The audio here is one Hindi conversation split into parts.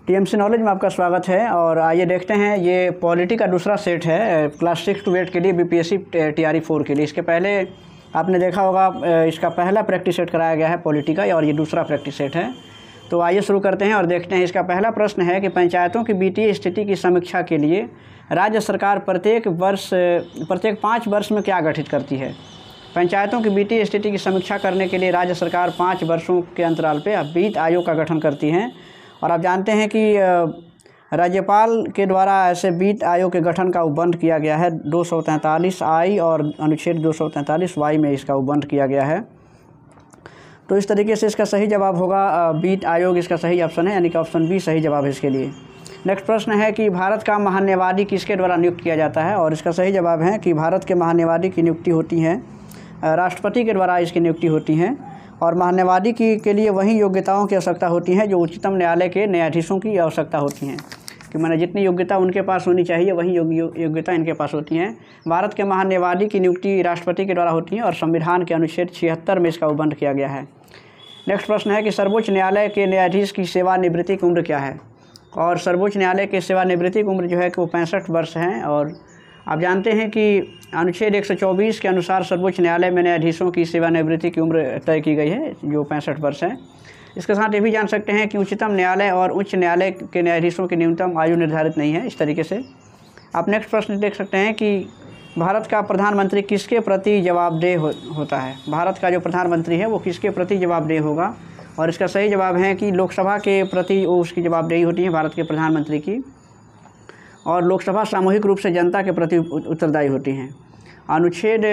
टीएमसी नॉलेज में आपका स्वागत है। और आइए देखते हैं, ये पॉलिटी का दूसरा सेट है क्लास 6 to 8 के लिए, बीपीएससी टीआरई 4 के लिए। इसके पहले आपने देखा होगा इसका पहला प्रैक्टिस सेट कराया गया है पॉलिटी का, और ये दूसरा प्रैक्टिस सेट है। तो आइए शुरू करते हैं और देखते हैं। इसका पहला प्रश्न है कि पंचायतों की वित्तीय स्थिति की समीक्षा के लिए राज्य सरकार प्रत्येक 5 वर्ष में क्या गठित करती है। पंचायतों की वित्तीय स्थिति की समीक्षा करने के लिए राज्य सरकार 5 वर्षों के अंतराल पे वित्त आयोग का गठन करती हैं। और आप जानते हैं कि राज्यपाल के द्वारा ऐसे वित्त आयोग के गठन का उपबंध किया गया है 243 आई और अनुच्छेद 243 वाई में इसका उपबंध किया गया है। तो इस तरीके से इसका सही जवाब होगा वित्त आयोग, इसका सही ऑप्शन है, यानी कि ऑप्शन बी सही जवाब है इसके लिए। नेक्स्ट प्रश्न है कि भारत का महान्यायवादी किसके द्वारा नियुक्त किया जाता है, और इसका सही जवाब है कि भारत के महान्यायवादी की नियुक्ति होती है राष्ट्रपति के द्वारा इसकी नियुक्ति होती है। और महान्यायवादी के लिए वही योग्यताओं की आवश्यकता होती है जो उच्चतम न्यायालय के न्यायाधीशों की आवश्यकता होती हैं, कि मैंने जितनी योग्यता उनके पास होनी चाहिए वही योग्यता इनके पास होती हैं। भारत के महान्यायवादी की नियुक्ति राष्ट्रपति के द्वारा होती है और संविधान के अनुच्छेद 76 में इसका उपबंध किया गया है। नेक्स्ट प्रश्न है कि सर्वोच्च न्यायालय के न्यायाधीश की सेवानिवृत्ति की उम्र क्या है, और सर्वोच्च न्यायालय के सेवानिवृत्ति की उम्र जो है कि वो 65 वर्ष हैं। और आप जानते हैं कि अनुच्छेद 124 के अनुसार सर्वोच्च न्यायालय में न्यायाधीशों की सेवानिवृत्ति की उम्र तय की गई है जो 65 वर्ष है। इसके साथ ये भी जान सकते हैं कि उच्चतम न्यायालय और उच्च न्यायालय के न्यायाधीशों की न्यूनतम आयु निर्धारित नहीं है। इस तरीके से आप नेक्स्ट प्रश्न देख सकते हैं कि भारत का प्रधानमंत्री किसके प्रति जवाबदेह होता है। भारत का जो प्रधानमंत्री है वो किसके प्रति जवाबदेह होगा, और इसका सही जवाब है कि लोकसभा के प्रति उसकी जवाबदेही होती है भारत के प्रधानमंत्री की। और लोकसभा सामूहिक रूप से जनता के प्रति उत्तरदायी होती हैं। अनुच्छेद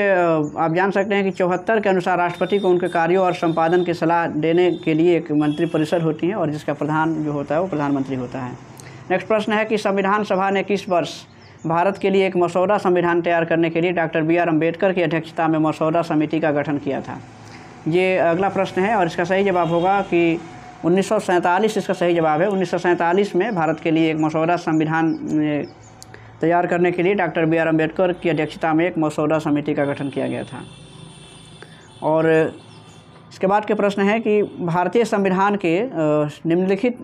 आप जान सकते हैं कि 74 के अनुसार राष्ट्रपति को उनके कार्यों और संपादन की सलाह देने के लिए एक मंत्रिपरिषद होती है, और जिसका प्रधान जो होता है वो प्रधानमंत्री होता है। नेक्स्ट प्रश्न है कि संविधान सभा ने किस वर्ष भारत के लिए एक मसौदा संविधान तैयार करने के लिए डॉक्टर BR अम्बेडकर की अध्यक्षता में मसौदा समिति का गठन किया था। ये अगला प्रश्न है और इसका सही जवाब होगा कि 1947 इसका सही जवाब है। 1947 में भारत के लिए एक मसौदा संविधान तैयार करने के लिए डॉक्टर BR अम्बेडकर की अध्यक्षता में एक मसौदा समिति का गठन किया गया था। और इसके बाद के प्रश्न है कि भारतीय संविधान के निम्नलिखित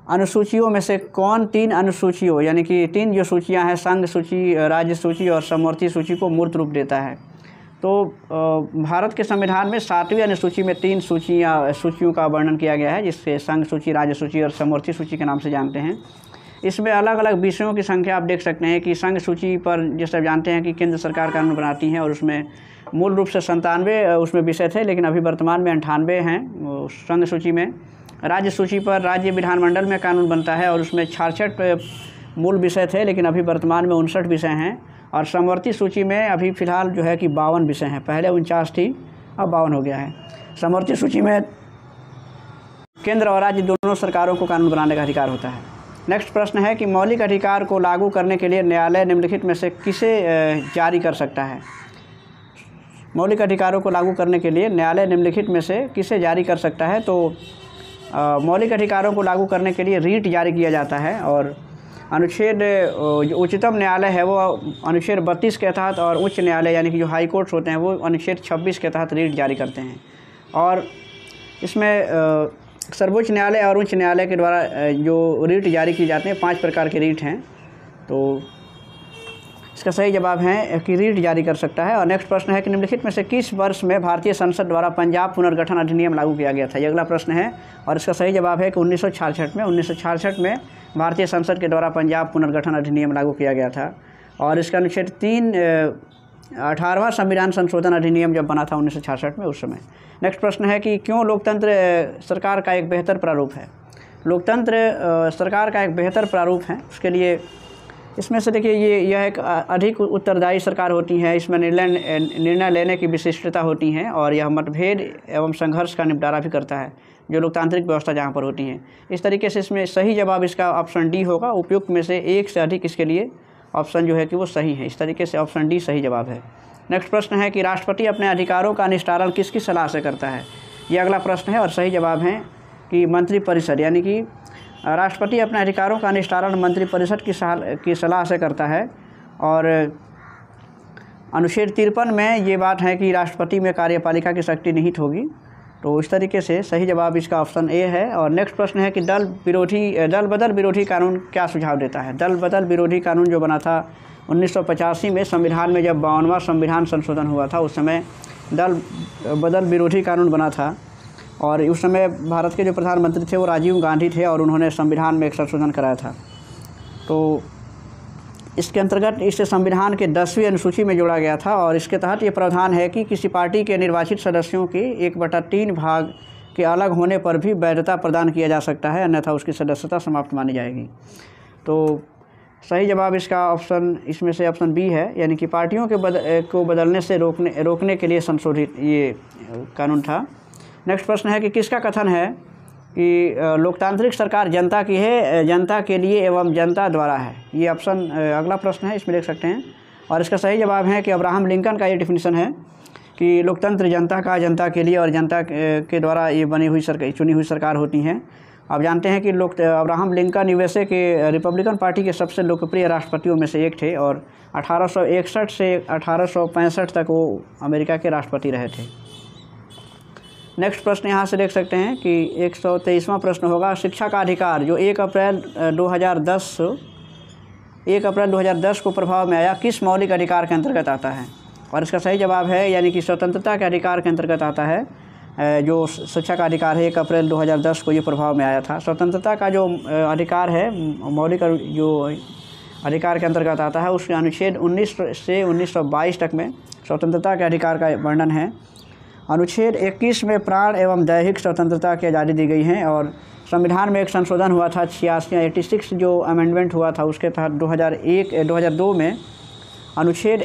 अनुसूचियों में से कौन 3 अनुसूचियों, यानी कि 3 जो सूचियां हैं, संघ सूची, राज्य सूची और समवर्ती सूची को मूर्त रूप देता है। तो भारत के संविधान में 7वीं अनुसूची में 3 सूचियों का वर्णन किया गया है, जिससे संघ सूची, राज्य सूची और समवर्ती सूची के नाम से जानते हैं। इसमें अलग अलग विषयों की संख्या आप देख सकते हैं कि संघ सूची पर जैसे जानते हैं कि केंद्र सरकार कानून बनाती है, और उसमें मूल रूप से 97 उसमें विषय थे, लेकिन अभी वर्तमान में 98 हैं संघ सूची में। राज्य सूची पर राज्य विधानमंडल में कानून बनता है, और उसमें 66 मूल विषय थे, लेकिन अभी वर्तमान में 59 विषय हैं। और समवर्ती सूची में अभी फ़िलहाल जो है कि 52 विषय हैं, पहले 49 थी, अब 52 हो गया है। समवर्ती सूची में केंद्र और राज्य दोनों सरकारों को कानून बनाने का अधिकार होता है। नेक्स्ट प्रश्न है कि मौलिक अधिकार को लागू करने के लिए न्यायालय निम्नलिखित में से किसे जारी कर सकता है। मौलिक अधिकारों को लागू करने के लिए न्यायालय निम्नलिखित में से किसे जारी कर सकता है। तो मौलिक अधिकारों को लागू करने के लिए रीट जारी किया जाता है, और अनुच्छेद जो उच्चतम न्यायालय है वो अनुच्छेद 32 के तहत, और उच्च न्यायालय यानी कि जो हाई कोर्ट्स होते हैं वो अनुच्छेद 26 के तहत रीट जारी करते हैं। और इसमें सर्वोच्च न्यायालय और उच्च न्यायालय के द्वारा जो रीट जारी की जाते हैं 5 प्रकार के रीट हैं। तो इसका सही जवाब है कि रीट जारी कर सकता है। और नेक्स्ट प्रश्न है कि निम्नलिखित में से किस वर्ष में भारतीय संसद द्वारा पंजाब पुनर्गठन अधिनियम लागू किया गया था। ये अगला प्रश्न है, और इसका सही जवाब है कि 1966 में। 1966 में भारतीय संसद के द्वारा पंजाब पुनर्गठन अधिनियम लागू किया गया था। और इसका अनुच्छेद 3 18वां संविधान संशोधन अधिनियम जब बना था 1966 में, उस समय। नेक्स्ट प्रश्न है कि क्यों लोकतंत्र सरकार का एक बेहतर प्रारूप है। लोकतंत्र सरकार का एक बेहतर प्रारूप है, उसके लिए इसमें से देखिए यह एक अधिक उत्तरदायी सरकार होती है। इसमें निर्णय लेने की विशिष्टता होती है, और यह मतभेद एवं संघर्ष का निपटारा भी करता है, जो लोकतांत्रिक व्यवस्था जहाँ पर होती है। इस तरीके से इसमें सही जवाब इसका ऑप्शन डी होगा। उपयुक्त में से एक से अधिक इसके लिए ऑप्शन जो है कि वो सही है। इस तरीके से ऑप्शन डी सही जवाब है। नेक्स्ट प्रश्न है कि राष्ट्रपति अपने अधिकारों का निस्तारण किसकी सलाह से करता है। ये अगला प्रश्न है, और सही जवाब है कि मंत्रिपरिषद, यानी कि राष्ट्रपति अपने अधिकारों का निस्तारण मंत्रिपरिषद की सलाह से करता है। और अनुच्छेद 53 में ये बात है कि राष्ट्रपति में कार्यपालिका की शक्ति निहित होगी। तो इस तरीके से सही जवाब इसका ऑप्शन ए है। और नेक्स्ट प्रश्न है कि दल बदल विरोधी कानून क्या सुझाव देता है। दल बदल विरोधी कानून जो बना था 1985 में संविधान में, जब 52वां संविधान संशोधन हुआ था, उस समय दल बदल विरोधी कानून बना था। और उस समय भारत के जो प्रधानमंत्री थे वो राजीव गांधी थे और उन्होंने संविधान में एक संशोधन कराया था। तो इसके अंतर्गत इसे संविधान के 10वीं अनुसूची में जोड़ा गया था और इसके तहत ये प्रावधान है कि किसी पार्टी के निर्वाचित सदस्यों के 1/3 भाग के अलग होने पर भी वैधता प्रदान किया जा सकता है, अन्यथा उसकी सदस्यता समाप्त मानी जाएगी। तो सही जवाब इसका ऑप्शन इसमें से ऑप्शन बी है, यानी कि पार्टियों को बदलने से रोकने के लिए संशोधित ये कानून था। नेक्स्ट प्रश्न है कि किसका कथन है कि लोकतांत्रिक सरकार जनता की है, जनता के लिए एवं जनता द्वारा है। ये ऑप्शन अगला प्रश्न है, इसमें देख सकते हैं। और इसका सही जवाब है कि अब्राहम लिंकन का ये डिफिनीशन है कि लोकतंत्र जनता का, जनता के लिए और जनता के द्वारा ये चुनी हुई सरकार होती हैं। आप जानते हैं कि अब्राहम लिंकन यूएसए के रिपब्लिकन पार्टी के सबसे लोकप्रिय राष्ट्रपतियों में से एक थे और 1861 से 1865 तक वो अमेरिका के राष्ट्रपति रहे थे। नेक्स्ट प्रश्न यहाँ से देख सकते हैं कि 123वां प्रश्न होगा, शिक्षा का अधिकार जो 1 अप्रैल 2010 को प्रभाव में आया, किस मौलिक अधिकार के अंतर्गत आता है। और इसका सही जवाब है यानी कि स्वतंत्रता के अधिकार के अंतर्गत आता है। जो शिक्षा का अधिकार है 1 अप्रैल 2010 को ये प्रभाव में आया था। स्वतंत्रता का जो अधिकार है, मौलिक जो अधिकार के अंतर्गत आता है, उसके अनुच्छेद 19 से 1922 तक में स्वतंत्रता के अधिकार का वर्णन है। अनुच्छेद 21 में प्राण एवं दैहिक स्वतंत्रता की आज़ादी दी गई है। और संविधान में एक संशोधन हुआ था 86 जो अमेंडमेंट हुआ था, उसके तहत 2002 में अनुच्छेद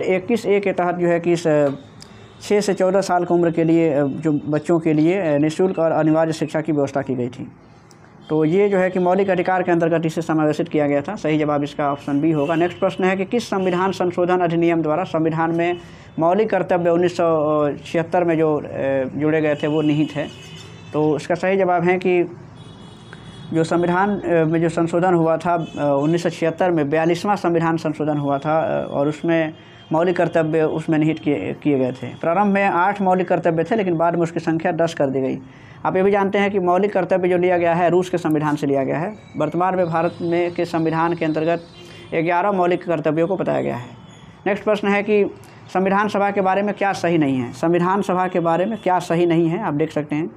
21A के तहत जो है कि 6 से 14 साल की उम्र के लिए जो बच्चों के लिए निःशुल्क और अनिवार्य शिक्षा की व्यवस्था की गई थी। तो ये जो है कि मौलिक अधिकार के अंतर्गत इसे समावेशित किया गया था। सही जवाब इसका ऑप्शन बी होगा। नेक्स्ट प्रश्न है कि किस संविधान संशोधन अधिनियम द्वारा संविधान में मौलिक कर्तव्य 1976 में जो जुड़े गए थे वो निहित है। तो इसका सही जवाब है कि जो संविधान में जो संशोधन हुआ था 1976 में 42वां संविधान संशोधन हुआ था और उसमें मौलिक कर्तव्य उसमें निहित किए गए थे। प्रारंभ में 8 मौलिक कर्तव्य थे, लेकिन बाद में उसकी संख्या 10 कर दी गई। आप ये भी जानते हैं कि मौलिक कर्तव्य जो लिया गया है रूस के संविधान से लिया गया है। वर्तमान में भारत में के संविधान के अंतर्गत 11 मौलिक कर्तव्यों को बताया गया है। नेक्स्ट प्रश्न है कि संविधान सभा के बारे में क्या सही नहीं है। संविधान सभा के बारे में क्या सही नहीं है, आप देख सकते हैं।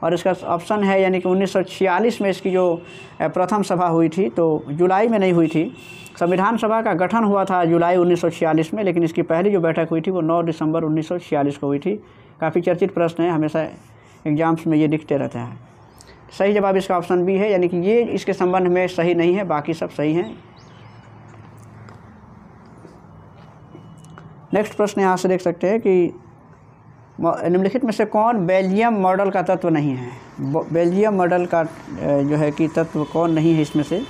और इसका ऑप्शन है यानी कि 1946 में इसकी जो प्रथम सभा हुई थी तो जुलाई में नहीं हुई थी। संविधान सभा का गठन हुआ था जुलाई 1946 में, लेकिन इसकी पहली जो बैठक हुई थी वो 9 दिसंबर 1946 को हुई थी। काफ़ी चर्चित प्रश्न है, हमेशा एग्जाम्स में ये दिखते रहते हैं। सही जवाब इसका ऑप्शन बी है, यानी कि ये इसके संबंध में सही नहीं है, बाकी सब सही हैं। नेक्स्ट प्रश्न यहाँ से देख सकते हैं कि निम्नलिखित में से कौन बेल्जियम मॉडल का तत्व नहीं है। बेल्जियम मॉडल का जो है कि तत्व कौन नहीं है इसमें से।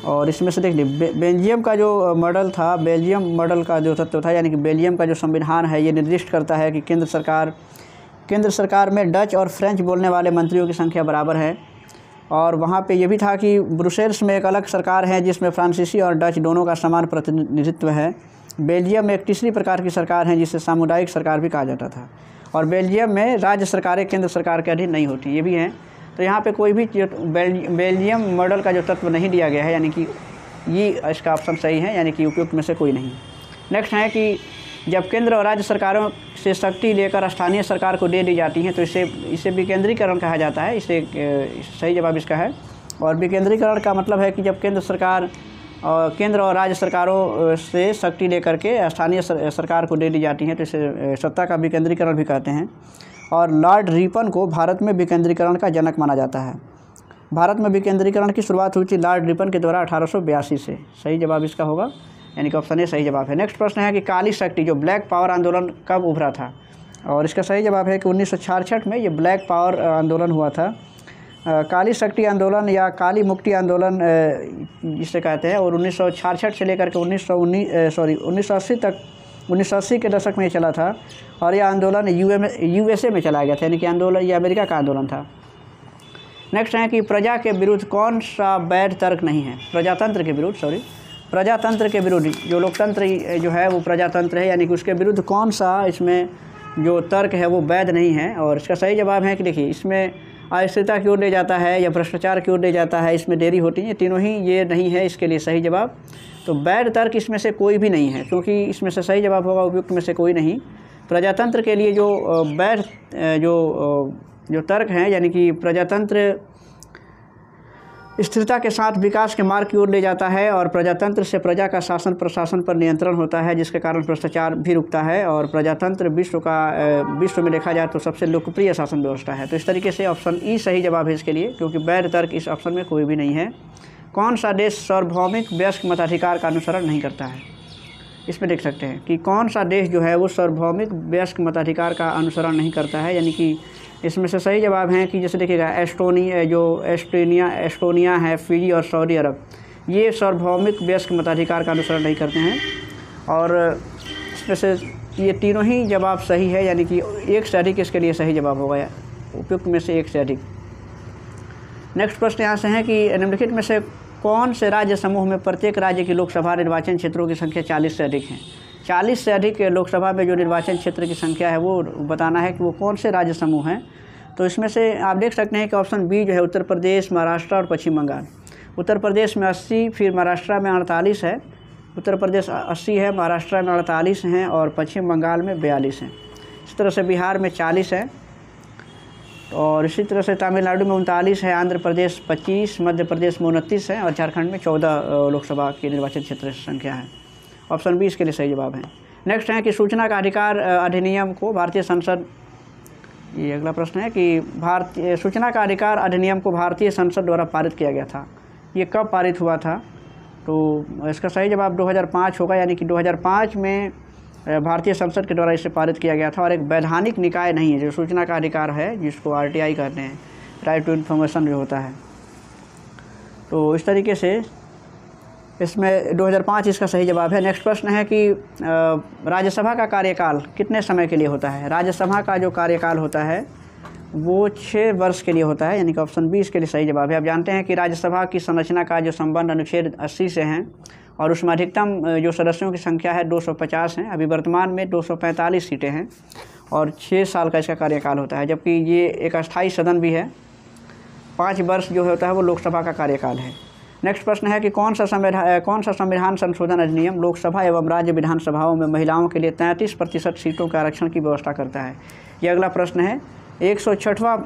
और इसमें से देख लीजिए बेल्जियम का जो मॉडल था, बेल्जियम मॉडल का जो तत्व था यानी कि बेल्जियम का जो संविधान है ये निर्दिष्ट करता है कि केंद्र सरकार में डच और फ्रेंच बोलने वाले मंत्रियों की संख्या बराबर है। और वहाँ पे ये भी था कि ब्रुसेल्स में एक अलग सरकार है जिसमें फ्रांसीसी और डच दोनों का समान प्रतिनिधित्व है। बेल्जियम में एक तीसरी प्रकार की सरकार है जिसे सामुदायिक सरकार भी कहा जाता था। और बेल्जियम में राज्य सरकारें केंद्र सरकार के अधीन नहीं होती, ये भी हैं। तो यहाँ पे कोई भी बेल्जियम मॉडल का जो तत्व नहीं दिया गया है, यानी कि ये इसका ऑप्शन सही है, यानी कि उपयुक्त में से कोई नहीं। नेक्स्ट है कि जब केंद्र और राज्य सरकारों से शक्ति लेकर स्थानीय सरकार को दे दी जाती है तो इसे विकेंद्रीकरण कहा जाता है। इसे सही जवाब इसका है। और विकेंद्रीकरण का मतलब है कि जब केंद्र और राज्य सरकारों से शक्ति लेकर के स्थानीय सरकार को दे दी जाती है तो इसे सत्ता का विकेंद्रीकरण भी कहते हैं। और लॉर्ड रिपन को भारत में विकेंद्रीकरण का जनक माना जाता है। भारत में विकेंद्रीकरण की शुरुआत हुई थी लॉर्ड रिपन के द्वारा 1882 से। सही जवाब इसका होगा, यानी कि ऑप्शन ए सही जवाब है। नेक्स्ट प्रश्न है कि काली शक्ति जो ब्लैक पावर आंदोलन कब उभरा था। और इसका सही जवाब है कि 1966 में ये ब्लैक पावर आंदोलन हुआ था। काली शक्ति आंदोलन या काली मुक्ति आंदोलन जिसे कहते हैं, और 1966 से लेकर के 1980 के दशक में ये चला था। और यह आंदोलन यूएसए में चलाया गया था, यानी कि आंदोलन ये अमेरिका का आंदोलन था। नेक्स्ट है कि प्रजा के विरुद्ध कौन सा वैध तर्क नहीं है। प्रजातंत्र के विरुद्ध जो लोकतंत्र जो है वो प्रजातंत्र है, यानी कि उसके विरुद्ध कौन सा इसमें जो तर्क है वो वैध नहीं है। और इसका सही जवाब है कि देखिए इसमें अस्थिरता की ओर ले जाता है या भ्रष्टाचार की ओर ले जाता है, इसमें देरी होती है, तीनों ही ये नहीं है इसके लिए सही जवाब। तो वैध तर्क इसमें से कोई भी नहीं है, क्योंकि इसमें से सही जवाब होगा उपयुक्त में से कोई नहीं। प्रजातंत्र के लिए जो वैध जो तर्क हैं, यानी कि प्रजातंत्र स्थिरता के साथ विकास के मार्ग की ओर ले जाता है और प्रजातंत्र से प्रजा का शासन प्रशासन पर नियंत्रण होता है, जिसके कारण भ्रष्टाचार भी रुकता है। और प्रजातंत्र विश्व में देखा जाए तो सबसे लोकप्रिय शासन व्यवस्था है। तो इस तरीके से ऑप्शन ई सही जवाब है इसके लिए, क्योंकि वैध तर्क इस ऑप्शन में कोई भी नहीं है। कौन सा देश सार्वभौमिक वयस्क मताधिकार का अनुसरण नहीं करता है? इसमें देख सकते हैं कि कौन सा देश जो है वो सार्वभौमिक वयस्क मताधिकार का अनुसरण नहीं करता है, यानी कि इसमें से सही जवाब है कि जैसे देखिएगा एस्टोनिया है, फिजी और सऊदी अरब, ये सार्वभौमिक वयस्क मताधिकार का अनुसरण नहीं करते हैं। और इसमें से ये तीनों ही जवाब सही है, यानी कि एक से अधिक इसके लिए सही जवाब होगा, उपयुक्त में से एक से अधिक। नेक्स्ट प्रश्न यहाँ से है कि निम्नलिखित में से कौन से राज्य समूह में प्रत्येक राज्य की लोकसभा निर्वाचन क्षेत्रों की संख्या 40 से अधिक है? 40 से अधिक लोकसभा में जो निर्वाचन क्षेत्र की संख्या है वो बताना है कि वो कौन से राज्य समूह हैं। तो इसमें से आप देख सकते हैं कि ऑप्शन बी जो है उत्तर प्रदेश, महाराष्ट्र और पश्चिम बंगाल। उत्तर प्रदेश में 80, फिर महाराष्ट्र में 48 है। उत्तर प्रदेश 80 है, महाराष्ट्र में 48 हैं और पश्चिम बंगाल में 42 हैं। इस तरह से बिहार में 40 है और इसी तरह से तमिलनाडु में 39 है, आंध्र प्रदेश 25, मध्य प्रदेश में 29 है और झारखंड में 14 लोकसभा के निर्वाचन क्षेत्र की संख्या है। ऑप्शन बी इसके लिए सही जवाब है। नेक्स्ट है कि सूचना का अधिकार अधिनियम को भारतीय संसद, ये अगला प्रश्न है कि सूचना का अधिकार अधिनियम को भारतीय संसद द्वारा पारित किया गया था। ये कब पारित हुआ था? तो इसका सही जवाब 2005 होगा, यानी कि 2005 में भारतीय संसद के द्वारा इसे पारित किया गया था। और एक वैधानिक निकाय नहीं है जो सूचना का अधिकार है, जिसको RTI कहते हैं, राइट टू इन्फॉर्मेशन जो होता है। तो इस तरीके से इसमें 2005 इसका सही जवाब है। नेक्स्ट प्रश्न है कि राज्यसभा का कार्यकाल कितने समय के लिए होता है? राज्यसभा का जो कार्यकाल होता है वो 6 वर्ष के लिए होता है, यानी कि ऑप्शन बी इसके लिए सही जवाब है। आप जानते हैं कि राज्यसभा की संरचना का जो संबंध अनुच्छेद 80 से हैं और उसमें अधिकतम जो सदस्यों की संख्या है 250 है। अभी वर्तमान में 245 सीटें हैं और 6 साल का इसका कार्यकाल होता है, जबकि ये एक अस्थायी सदन भी है। 5 वर्ष जो होता है वो लोकसभा का कार्यकाल है। नेक्स्ट प्रश्न है कि कौन सा संविधान संशोधन अधिनियम लोकसभा एवं राज्य विधानसभाओं में महिलाओं के लिए 33% सीटों के आरक्षण की व्यवस्था करता है? ये अगला प्रश्न है। 106वां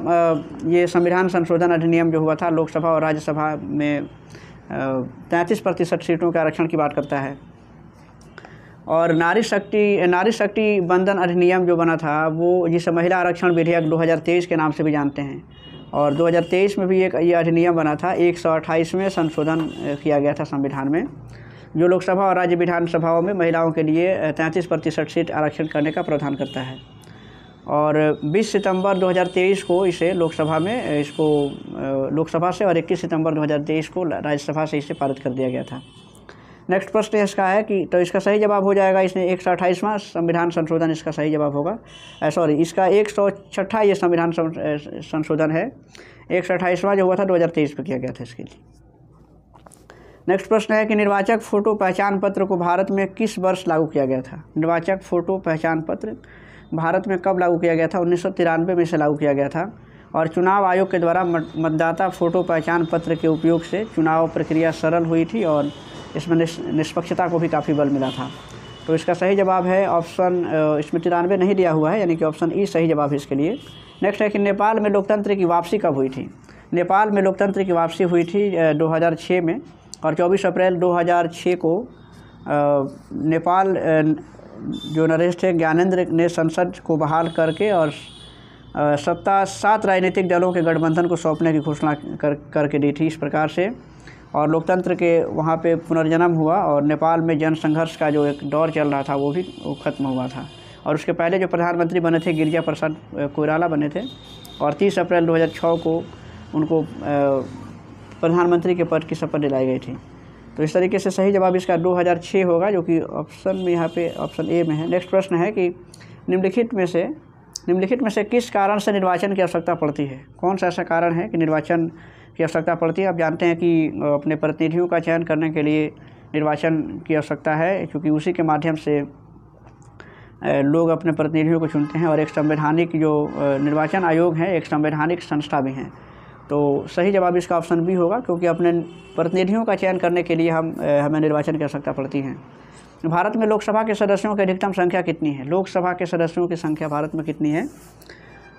ये संविधान संशोधन अधिनियम जो हुआ था लोकसभा और राज्यसभा में 33% सीटों के आरक्षण की बात करता है। और नारी शक्ति बंधन अधिनियम जो बना था वो, जिसे महिला आरक्षण विधेयक 2023 के नाम से भी जानते हैं, और 2023 में भी ये अधिनियम बना था। 128वें संशोधन किया गया था संविधान में, जो लोकसभा और राज्य विधानसभाओं में महिलाओं के लिए 33% सीट आरक्षण करने का प्रावधान करता है। और 20 सितंबर 2023 को इसे लोकसभा से और 21 सितंबर 2023 को राज्यसभा से इसे पारित कर दिया गया था। नेक्स्ट प्रश्न इसका है कि, तो इसका सही जवाब हो जाएगा, इसने 128वां संविधान संशोधन इसका सही जवाब होगा। इसका 106वां ये संविधान संशोधन है। 128वां जो हुआ था 2023 में किया गया था इसके लिए। नेक्स्ट प्रश्न है कि निर्वाचक फ़ोटो पहचान पत्र को भारत में किस वर्ष लागू किया गया था? निर्वाचक फ़ोटो पहचान पत्र भारत में कब लागू किया गया था? 1993 में इसे लागू किया गया था। और चुनाव आयोग के द्वारा मतदाता फ़ोटो पहचान पत्र के उपयोग से चुनाव प्रक्रिया सरल हुई थी और इसमें निष्पक्षता को भी काफ़ी बल मिला था। तो इसका सही जवाब है ऑप्शन, इसमें 93 नहीं दिया हुआ है, यानी कि ऑप्शन ई सही जवाब है इसके लिए। नेक्स्ट है कि नेपाल में लोकतंत्र की वापसी कब हुई थी? नेपाल में लोकतंत्र की वापसी हुई थी 2006 में, और 24 अप्रैल 2006 को नेपाल जो नरेश थे ज्ञानेंद्र ने संसद को बहाल करके और सत्ता 7 राजनीतिक दलों के गठबंधन को सौंपने की घोषणा करके दी थी। इस प्रकार से और लोकतंत्र के वहाँ पे पुनर्जन्म हुआ और नेपाल में जन संघर्ष का जो एक दौर चल रहा था वो ख़त्म हुआ था। और उसके पहले जो प्रधानमंत्री बने थे गिरिजा प्रसाद कोइराला बने थे, और 30 अप्रैल 2006 को उनको प्रधानमंत्री के पद की शपथ दिलाई गई थी। तो इस तरीके से सही जवाब इसका 2006 होगा, जो कि ऑप्शन में यहाँ पे ऑप्शन ए में है। नेक्स्ट प्रश्न है कि निम्नलिखित में से किस कारण से निर्वाचन की आवश्यकता पड़ती है? कौन सा ऐसा कारण है कि निर्वाचन की आवश्यकता पड़ती है? आप जानते हैं कि अपने प्रतिनिधियों का चयन करने के लिए निर्वाचन की आवश्यकता है, क्योंकि उसी के माध्यम से लोग अपने प्रतिनिधियों को चुनते हैं और एक संवैधानिक जो निर्वाचन आयोग है एक संवैधानिक संस्था भी हैं। तो सही जवाब इसका ऑप्शन बी होगा, क्योंकि अपने प्रतिनिधियों का चयन करने के लिए हमें निर्वाचन की आवश्यकता पड़ती है। भारत में लोकसभा के सदस्यों की अधिकतम संख्या कितनी है? लोकसभा के सदस्यों की संख्या भारत में कितनी है?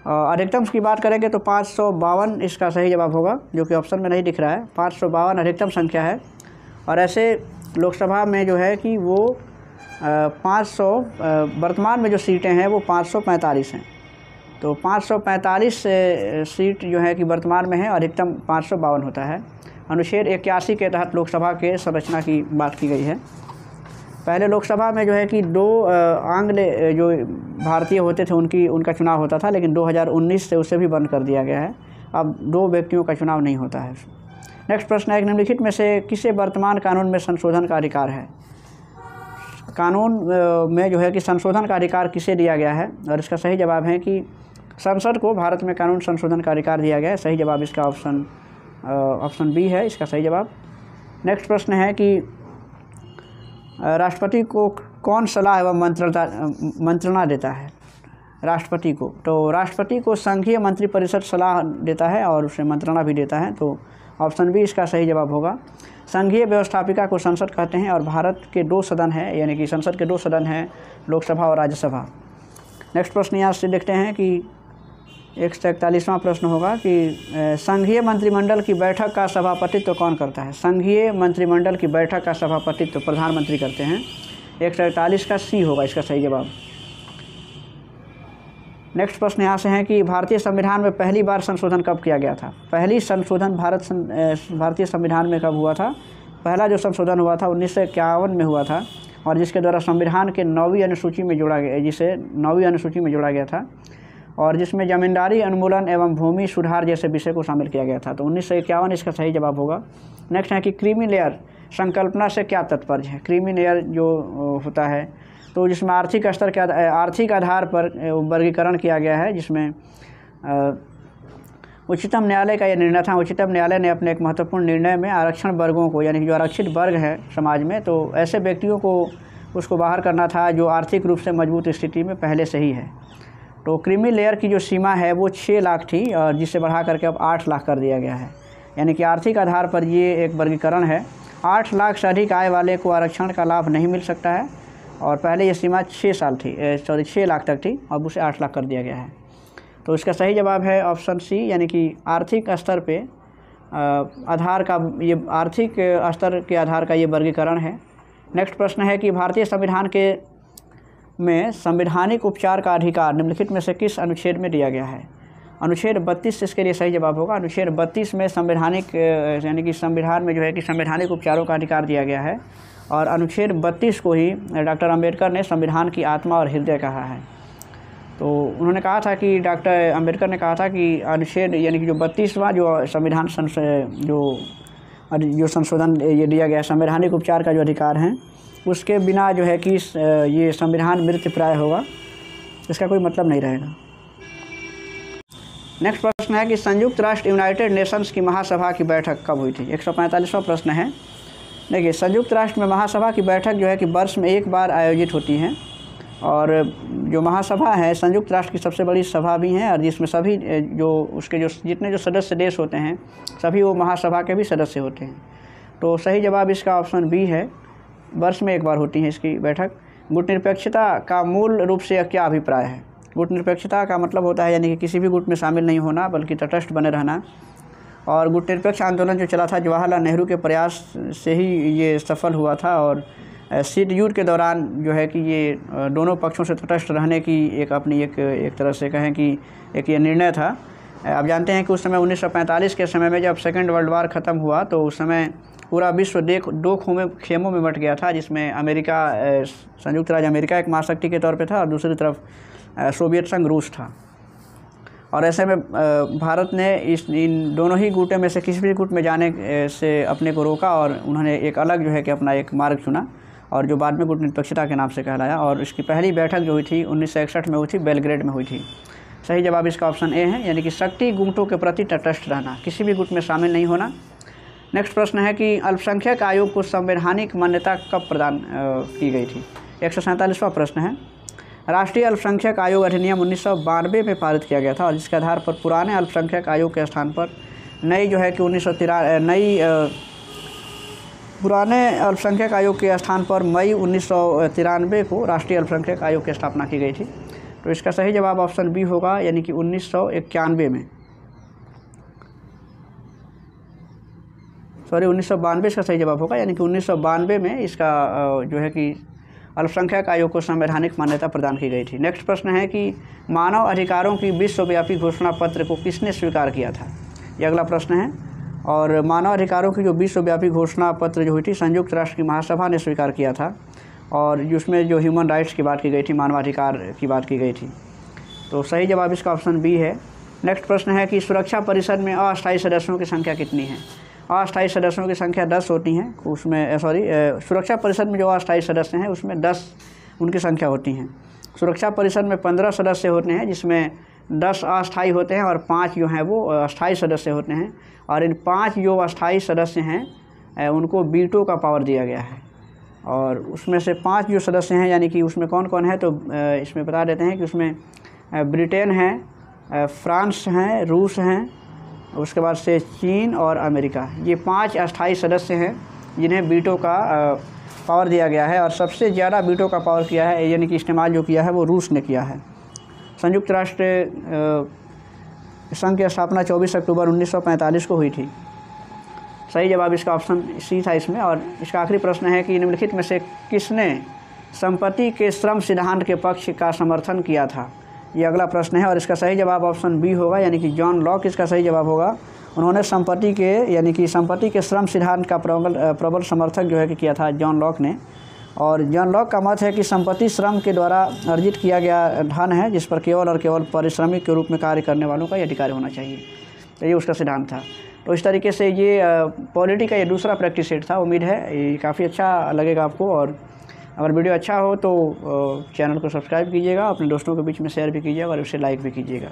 अधिकतम की बात करेंगे तो 552 इसका सही जवाब होगा, जो कि ऑप्शन में नहीं दिख रहा है। 552 अधिकतम संख्या है। और ऐसे लोकसभा में जो है कि वो 500 वर्तमान में जो सीटें हैं वो 545 हैं। तो 545 सीट जो है कि वर्तमान में है, अधिकतम 552 होता है। अनुच्छेद 81 के तहत लोकसभा के संरचना की बात की गई है। पहले लोकसभा में जो है कि 2 आंग्ल जो भारतीय होते थे उनका चुनाव होता था, लेकिन 2019 से उसे भी बंद कर दिया गया है। अब 2 व्यक्तियों का चुनाव नहीं होता है। नेक्स्ट प्रश्न है, निम्नलिखित में से किसे वर्तमान कानून में संशोधन का अधिकार है? कानून में जो है कि संशोधन का अधिकार किसे दिया गया है? और इसका सही जवाब है कि संसद को भारत में कानून संशोधन का अधिकार दिया गया है। सही जवाब इसका ऑप्शन बी है इसका सही जवाब। नेक्स्ट प्रश्न है कि राष्ट्रपति को कौन सलाह एवं मंत्रणा देता है? राष्ट्रपति को, तो राष्ट्रपति को संघीय मंत्रिपरिषद सलाह देता है और उसे मंत्रणा भी देता है। तो ऑप्शन बी इसका सही जवाब होगा। संघीय व्यवस्थापिका को संसद कहते हैं और भारत के 2 सदन हैं, यानी कि संसद के 2 सदन हैं, लोकसभा और राज्यसभा। नेक्स्ट प्रश्न यहाँ से देखते हैं कि 141वां प्रश्न होगा कि संघीय मंत्रिमंडल की बैठक का सभापतित्व कौन करता है? संघीय मंत्रिमंडल की बैठक का सभापतित्व प्रधानमंत्री करते हैं। 141 का सी होगा इसका सही जवाब। नेक्स्ट प्रश्न यहाँ से है कि भारतीय संविधान में पहली बार संशोधन कब किया गया था? पहली संशोधन भारतीय संविधान में कब हुआ था? पहला जो संशोधन हुआ था 1951 में हुआ था, और जिसके द्वारा संविधान के 9वीं अनुसूची में जोड़ा गया, जिसे 9वीं अनुसूची में जोड़ा गया था, और जिसमें जमींदारी उन्मूलन एवं भूमि सुधार जैसे विषय को शामिल किया गया था। तो 1951 इसका सही जवाब होगा। नेक्स्ट है कि क्रीमी लेयर संकल्पना से क्या तात्पर्य है? क्रीमी लेयर जो होता है तो जिसमें आर्थिक स्तर के आर्थिक आधार पर वर्गीकरण किया गया है, जिसमें उच्चतम न्यायालय का यह निर्णय था। उच्चतम न्यायालय ने अपने एक महत्वपूर्ण निर्णय में आरक्षण वर्गों को, यानी कि जो आरक्षित वर्ग है समाज में, तो ऐसे व्यक्तियों को उसको बाहर करना था जो आर्थिक रूप से मजबूत स्थिति में पहले से ही है। तो क्रीमी लेयर की जो सीमा है वो 6 लाख थी, और जिसे बढ़ा करके अब 8 लाख कर दिया गया है। यानी कि आर्थिक आधार पर ये एक वर्गीकरण है। 8 लाख से अधिक आय वाले को आरक्षण का लाभ नहीं मिल सकता है, और पहले ये सीमा 6 लाख तक थी, अब उसे 8 लाख कर दिया गया है। तो इसका सही जवाब है ऑप्शन सी, यानी कि आर्थिक स्तर पे आधार का ये आर्थिक स्तर के आधार का ये वर्गीकरण है। नेक्स्ट प्रश्न है कि भारतीय संविधान में संवैधानिक उपचार का अधिकार निम्नलिखित में से किस अनुच्छेद में दिया गया है? अनुच्छेद 32 इसके लिए सही जवाब होगा। अनुच्छेद 32 में संवैधानिक, यानी कि संविधान में जो है कि संवैधानिक उपचारों का अधिकार दिया गया है, और अनुच्छेद 32 को ही डॉक्टर अम्बेडकर ने संविधान की आत्मा और हृदय कहा है। तो उन्होंने कहा था कि डॉक्टर अम्बेडकर ने कहा था कि अनुच्छेद, यानी कि जो 32वां जो संविधान जो संशोधन ये दिया गया संवैधानिक उपचार का जो अधिकार है, उसके बिना जो है कि ये संविधान मृत प्राय होगा, इसका कोई मतलब नहीं रहेगा। नेक्स्ट प्रश्न है कि संयुक्त राष्ट्र यूनाइटेड नेशंस की महासभा की बैठक कब हुई थी? 145वां प्रश्न है। देखिए, संयुक्त राष्ट्र में महासभा की बैठक जो है कि वर्ष में 1 बार आयोजित होती है, और जो महासभा है संयुक्त राष्ट्र की सबसे बड़ी सभा भी है, और जिसमें सभी जो उसके जो जितने जो सदस्य देश होते हैं सभी वो महासभा के भी सदस्य होते हैं। तो सही जवाब इसका ऑप्शन बी है, वर्ष में 1 बार होती है इसकी बैठक। गुटनिरपेक्षता का मूल रूप से क्या अभिप्राय है? गुटनिरपेक्षता का मतलब होता है यानी कि किसी भी गुट में शामिल नहीं होना, बल्कि तटस्थ बने रहना। और गुटनिरपेक्ष आंदोलन जो चला था जवाहरलाल नेहरू के प्रयास से ही ये सफल हुआ था, और शीत युद्ध के दौरान जो है कि ये दोनों पक्षों से तटस्थ रहने की एक अपनी एक तरह से कहें कि एक ये निर्णय था। आप जानते हैं कि उस समय 1945 के समय में जब सेकेंड वर्ल्ड वार ख़त्म हुआ, तो उस समय पूरा विश्व 2 खेमों में बंट गया था, जिसमें अमेरिका, संयुक्त राज्य अमेरिका एक महाशक्ति के तौर पे था, और दूसरी तरफ सोवियत संघ रूस था। और ऐसे में भारत ने इन दोनों ही गुटों में से किसी भी गुट में जाने से अपने को रोका, और उन्होंने एक अलग जो है कि अपना एक मार्ग चुना, और जो बाद में गुटनिरपेक्षता के नाम से कहलाया। और इसकी पहली बैठक जो हुई थी 1961 में हुई थी, बेलग्रेड में हुई थी। सही जवाब इसका ऑप्शन ए है, यानी कि शक्ति गुटों के प्रति तटस्थ रहना, किसी भी गुट में शामिल नहीं होना। नेक्स्ट प्रश्न है कि अल्पसंख्यक आयोग को संवैधानिक मान्यता कब प्रदान की गई थी? 147वां प्रश्न है। राष्ट्रीय अल्पसंख्यक आयोग अधिनियम 1992 में पारित किया गया था और जिसके आधार पर पुराने अल्पसंख्यक आयोग के स्थान पर नई जो है कि पुराने अल्पसंख्यक आयोग के स्थान पर मई 1993 को राष्ट्रीय अल्पसंख्यक आयोग की स्थापना की गई थी। तो इसका सही जवाब ऑप्शन बी होगा, यानी कि 1991 में, सॉरी 1992 इसका सही जवाब होगा, यानी कि 1992 में इसका जो है कि अल्पसंख्यक आयोग को संवैधानिक मान्यता प्रदान की गई थी। नेक्स्ट प्रश्न है कि मानव अधिकारों की विश्वव्यापी घोषणा पत्र को किसने स्वीकार किया था? ये अगला प्रश्न है। और मानव अधिकारों की जो विश्वव्यापी घोषणा पत्र जो हुई थी, संयुक्त राष्ट्र की महासभा ने स्वीकार किया था और जिसमें जो ह्यूमन राइट्स की बात की गई थी, मानवाधिकार की बात की गई थी। तो सही जवाब इसका ऑप्शन बी है। नेक्स्ट प्रश्न है कि सुरक्षा परिषद में अस्थायी सदस्यों की संख्या कितनी है? अस्थायी सदस्यों की संख्या 10 होती हैं, उसमें सुरक्षा परिषद में जो अस्थायी सदस्य हैं उसमें 10 उनकी संख्या होती हैं। सुरक्षा परिषद में 15 सदस्य होते हैं, जिसमें 10 अस्थायी होते हैं और 5 जो हैं वो अस्थायी सदस्य होते हैं। और इन 5 जो अस्थायी सदस्य हैं उनको वीटो का पावर दिया गया है। और उसमें से 5 जो सदस्य हैं, यानी कि उसमें कौन कौन है, तो इसमें बता देते हैं कि उसमें ब्रिटेन है, फ्रांस हैं, रूस हैं, उसके बाद से चीन और अमेरिका। ये 5 अस्थायी सदस्य हैं जिन्हें वीटो का पावर दिया गया है। और सबसे ज़्यादा वीटो का पावर किया है, यानी कि इस्तेमाल जो किया है वो रूस ने किया है। संयुक्त राष्ट्र संघ की स्थापना 24 अक्टूबर 1945 को हुई थी। सही जवाब इसका ऑप्शन सी था इसमें। और इसका आखिरी प्रश्न है कि निम्नलिखित में से किसने संपत्ति के श्रम सिद्धांत के पक्ष का समर्थन किया था? ये अगला प्रश्न है और इसका सही जवाब ऑप्शन बी होगा, यानी कि जॉन लॉक इसका सही जवाब होगा। उन्होंने संपत्ति के श्रम सिद्धांत का प्रबल समर्थन जो है कि किया था जॉन लॉक ने। और जॉन लॉक का मत है कि संपत्ति श्रम के द्वारा अर्जित किया गया धन है, जिस पर केवल और केवल पारिश्रमिक के रूप में कार्य करने वालों का ही अधिकार होना चाहिए। तो ये उसका सिद्धांत था। तो इस तरीके से ये पॉलिटी का ये दूसरा प्रैक्टिस सेट था। उम्मीद है ये काफ़ी अच्छा लगेगा आपको। और अगर वीडियो अच्छा हो तो चैनल को सब्सक्राइब कीजिएगा, अपने दोस्तों के बीच में शेयर भी कीजिएगा और उसे लाइक भी कीजिएगा।